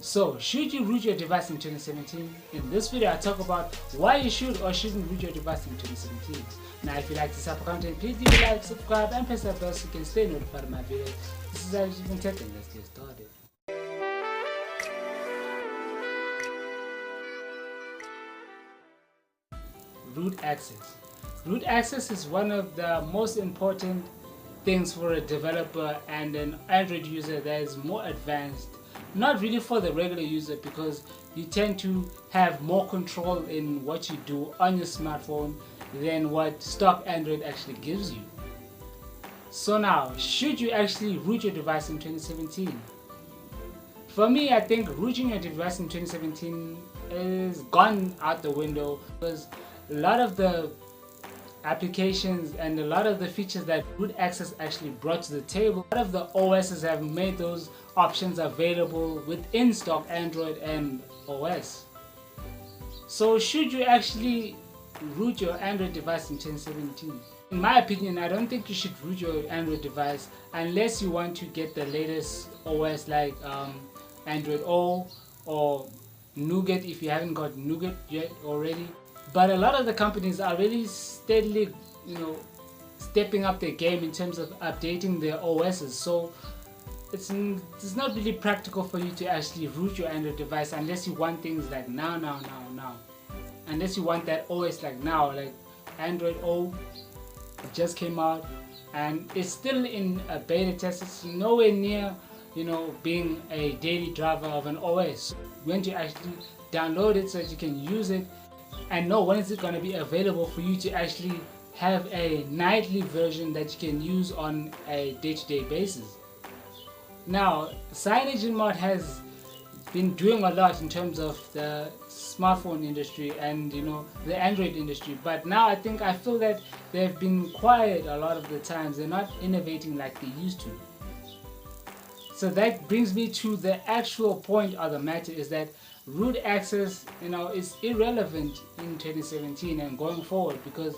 So, should you root your device in 2017? In this video, I talk about why you should or shouldn't root your device in 2017. Now, if you like this type of content, please leave a like, subscribe, and press that bell so you can stay notified of my videos. This is Selfie from Tech, and let's get started. Root access. Root access is one of the most important things for a developer and an Android user that is more advanced. Not really for the regular user, because you tend to have more control in what you do on your smartphone than what stock Android actually gives you. So now, should you actually root your device in 2017? For me, I think rooting your device in 2017 is gone out the window, because a lot of the applications and a lot of the features that root access actually brought to the table, a lot of the OSs have made those options available within stock Android and OS. So should you actually root your Android device in 2017? In my opinion, I don't think you should root your Android device unless you want to get the latest OS like Android O or Nougat if you haven't got Nougat yet already. But a lot of the companies are really steadily, stepping up their game in terms of updating their OSs. So it's not really practical for you to actually root your Android device unless you want things like now. Unless you want that OS like now, like Android O just came out and it's still in a beta test. It's nowhere near, being a daily driver of an OS. When you actually download it so that you can use it and know when is it going to be available for you to actually have a nightly version that you can use on a day-to-day basis. Now, CyanogenMod has been doing a lot in terms of the smartphone industry and the Android industry, but now I feel that they've been quiet a lot of the times. They're not innovating like they used to. So that brings me to the actual point of the matter, is that root access is irrelevant in 2017 and going forward, because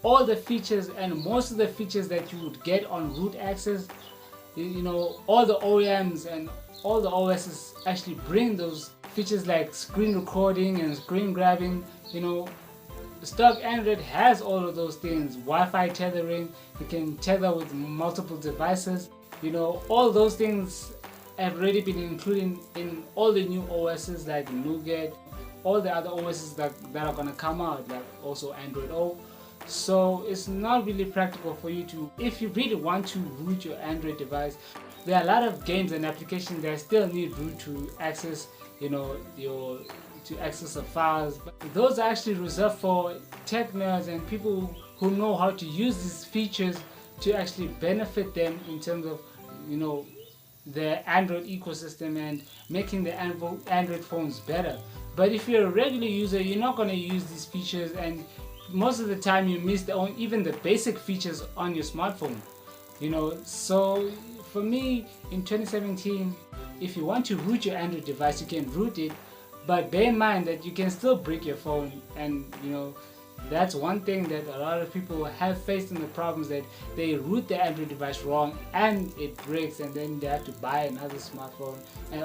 all the features and most of the features that you would get on root access, all the OEMs and all the OSs actually bring those features like screen recording and screen grabbing. Stock Android has all of those things. Wi-Fi tethering, you can tether with multiple devices. All those things have already been included in all the new OSs like Nougat, all the other OSs that are going to come out, like also Android O. So it's not really practical for you to, if you really want to root your Android device. There are a lot of games and applications that still need root to access, to access the files. But those are actually reserved for tech nerds and people who know how to use these features to actually benefit them in terms of, the Android ecosystem and making the Android phones better. But if you're a regular user, you're not going to use these features, and most of the time you miss even the basic features on your smartphone. So for me, in 2017, if you want to root your Android device, you can root it, but bear in mind that you can still break your phone, and that's one thing that a lot of people have faced in the problems, that they root their Android device wrong and it breaks, and then they have to buy another smartphone,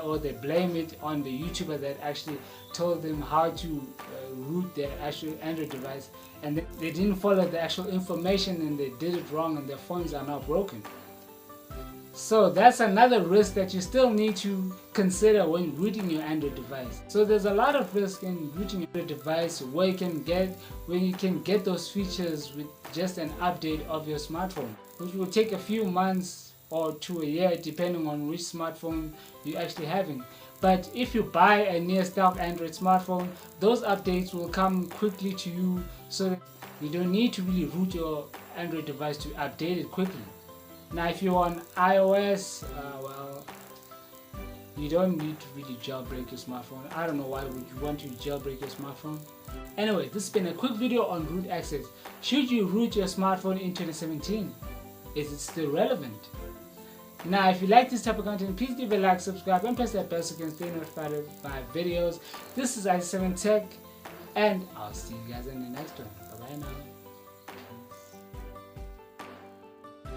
or they blame it on the YouTuber that actually told them how to root their actual Android device, and they didn't follow the actual information and they did it wrong, and their phones are now broken. So that's another risk that you still need to consider when rooting your Android device. So there's a lot of risk in rooting your Android device where you can get those features with just an update of your smartphone, which will take a few months or to a year depending on which smartphone you're actually having. But if you buy a near stock Android smartphone, those updates will come quickly to you, so that you don't need to really root your Android device to update it quickly. Now, if you're on iOS, well, you don't need to really jailbreak your smartphone. I don't know why would you want to jailbreak your smartphone. Anyway, this has been a quick video on root access. Should you root your smartphone in 2017? Is it still relevant? Now, if you like this type of content, please leave a like, subscribe, and press that bell so you can stay notified of my videos. This is i7 Tech, and I'll see you guys in the next one. Bye bye now.